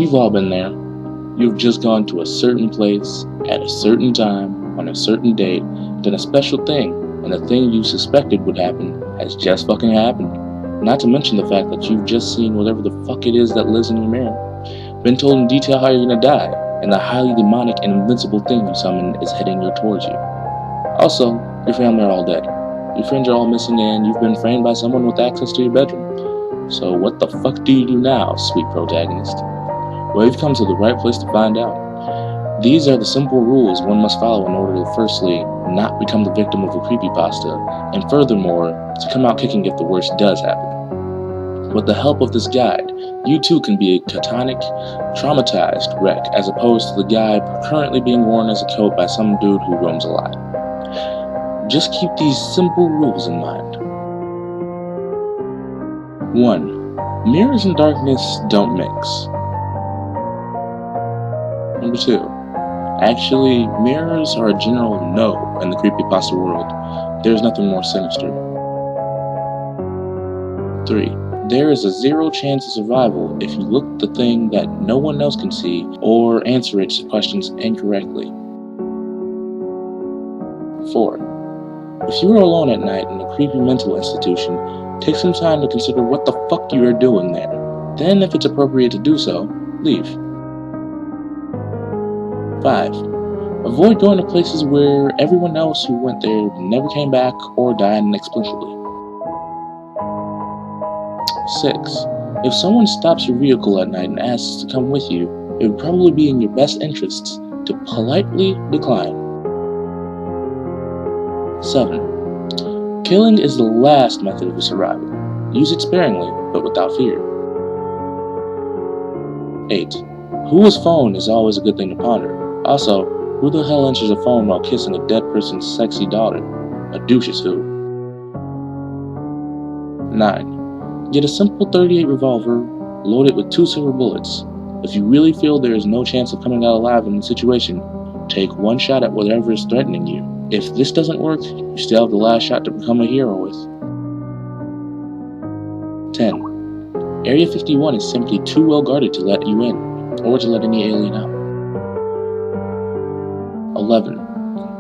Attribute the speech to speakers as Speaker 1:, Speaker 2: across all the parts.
Speaker 1: We've all been there. You've just gone to a certain place, at a certain time, on a certain date, done a special thing, and the thing you suspected would happen has just fucking happened. Not to mention the fact that you've just seen whatever the fuck it is that lives in your mirror. Been told in detail how you're gonna die, and the highly demonic and invincible thing you summoned is heading towards you. Also, your family are all dead. Your friends are all missing, and you've been framed by someone with access to your bedroom. So what the fuck do you do now, sweet protagonist? Well, you've come to the right place to find out. These are the simple rules one must follow in order to firstly, not become the victim of a creepypasta, and furthermore, to come out kicking if the worst does happen. With the help of this guide, you too can be a catonic, traumatized wreck as opposed to the guy currently being worn as a coat by some dude who roams a lot. Just keep these simple rules in mind. 1. Mirrors and darkness don't mix. Number 2. Actually, mirrors are a general no in the creepypasta world. There's nothing more sinister. 3. There is a 0 chance of survival if you look at the thing that no one else can see or answer its questions incorrectly. 4. If you are alone at night in a creepy mental institution, take some time to consider what the fuck you are doing there. Then, if it's appropriate to do so, leave. 5. Avoid going to places where everyone else who went there never came back or died inexplicably. 6. If someone stops your vehicle at night and asks to come with you, it would probably be in your best interests to politely decline. 7. Killing is the last method of survival. Use it sparingly, but without fear. 8. Whose phone is always a good thing to ponder. Also, who the hell answers a phone while kissing a dead person's sexy daughter? A douche is who. 9. Get a simple .38 revolver, load it with 2 silver bullets. If you really feel there is no chance of coming out alive in the situation, take 1 shot at whatever is threatening you. If this doesn't work, you still have the last shot to become a hero with. 10. Area 51 is simply too well guarded to let you in, or to let any alien out. 11.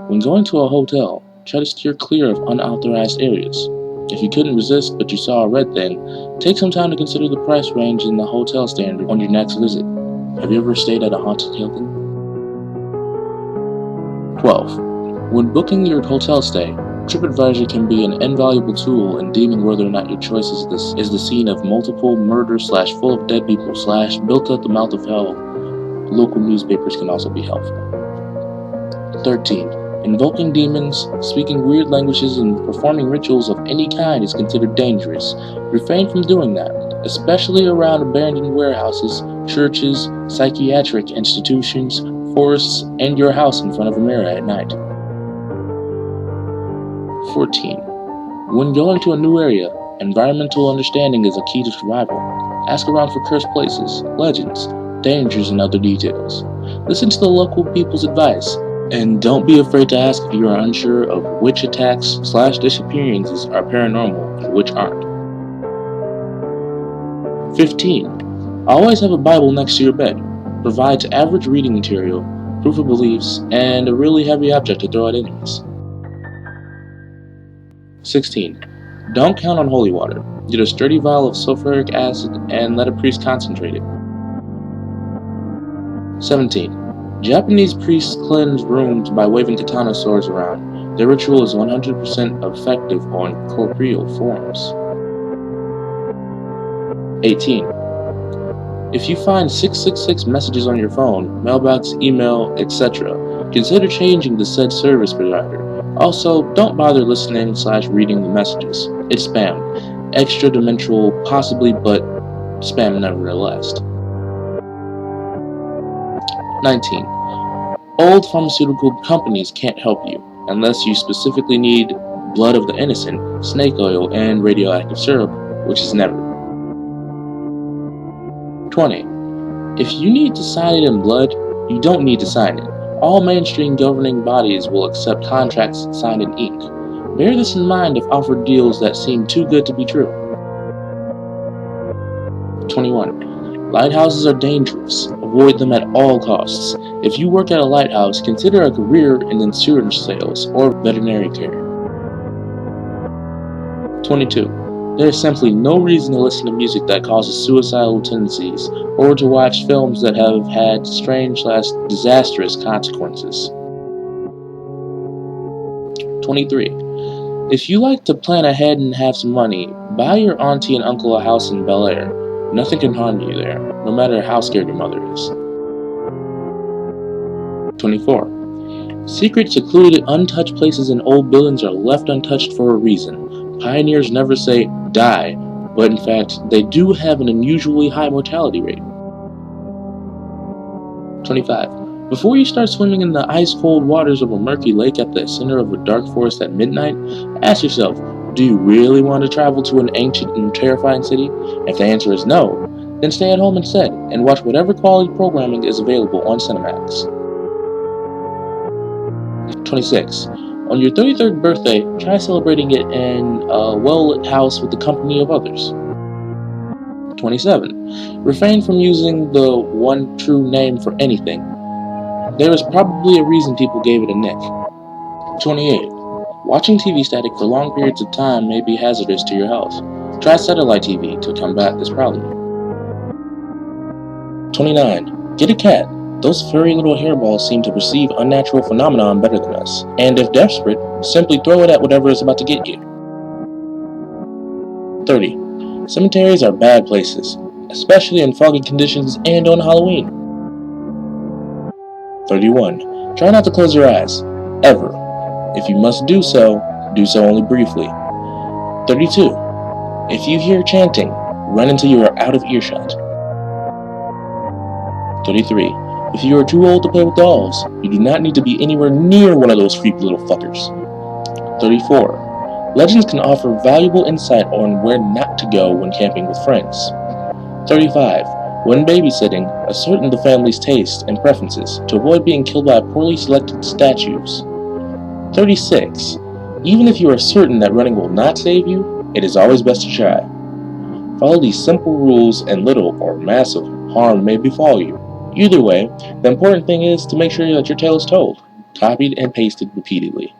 Speaker 1: When going to a hotel, try to steer clear of unauthorized areas. If you couldn't resist but you saw a red thing, take some time to consider the price range in the hotel standard on your next visit. Have you ever stayed at a haunted Hilton? 12. When booking your hotel stay, TripAdvisor can be an invaluable tool in deeming whether or not your choice is the scene of multiple murder / full of dead people / built at the mouth of hell. Local newspapers can also be helpful. 13. Invoking demons, speaking weird languages, and performing rituals of any kind is considered dangerous. Refrain from doing that, especially around abandoned warehouses, churches, psychiatric institutions, forests, and your house in front of a mirror at night. 14. When going to a new area, environmental understanding is a key to survival. Ask around for cursed places, legends, dangers, and other details. Listen to the local people's advice, and don't be afraid to ask if you are unsure of which attacks / disappearances are paranormal and which aren't. 15. Always have a Bible next to your bed. Provides average reading material, proof of beliefs, and a really heavy object to throw at enemies. 16. Don't count on holy water. Get a sturdy vial of sulfuric acid and let a priest concentrate it. 17. Japanese priests cleanse rooms by waving katana swords around. Their ritual is 100% effective on corporeal forms. 18. If you find 666 messages on your phone, mailbox, email, etc., consider changing the said service provider. Also, don't bother listening / reading the messages. It's spam. Extra-dimensional, possibly, but spam nevertheless. 19. Old pharmaceutical companies can't help you, unless you specifically need blood of the innocent, snake oil, and radioactive syrup, which is never. 20. If you need to sign it in blood, you don't need to sign it. All mainstream governing bodies will accept contracts signed in ink. Bear this in mind if offered deals that seem too good to be true. 21. Lighthouses are dangerous. avoid them at all costs. If you work at a lighthouse, consider a career in insurance sales or veterinary care. 22. There is simply no reason to listen to music that causes suicidal tendencies, or to watch films that have had strange/disastrous consequences. 23. If you like to plan ahead and have some money, buy your auntie and uncle a house in Bel Air. Nothing can harm you there, no matter how scared your mother is. 24. Secret, secluded, untouched places in old buildings are left untouched for a reason. Pioneers never say, die, but in fact, they do have an unusually high mortality rate. 25. Before you start swimming in the ice-cold waters of a murky lake at the center of a dark forest at midnight, ask yourself, do you really want to travel to an ancient and terrifying city? If the answer is no, then stay at home instead and watch whatever quality programming is available on Cinemax. 26. On your 33rd birthday, try celebrating it in a well-lit house with the company of others. 27. Refrain from using the one true name for anything. There is probably a reason people gave it a nick. 28. Watching TV static for long periods of time may be hazardous to your health. Try satellite TV to combat this problem. 29. Get a cat. Those furry little hairballs seem to perceive unnatural phenomenon better than us, and if desperate, simply throw it at whatever is about to get you. 30. Cemeteries are bad places, especially in foggy conditions and on Halloween. 31. Try not to close your eyes, ever. If you must do so only briefly. 32. If you hear chanting, run until you are out of earshot. 33. If you are too old to play with dolls, you do not need to be anywhere near one of those creepy little fuckers. 34. Legends can offer valuable insight on where not to go when camping with friends. 35. When babysitting, ascertain the family's tastes and preferences to avoid being killed by poorly selected statues. 36. Even if you are certain that running will not save you, it is always best to try. Follow these simple rules and little or massive harm may befall you. Either way, the important thing is to make sure that your tale is told, copied and pasted repeatedly.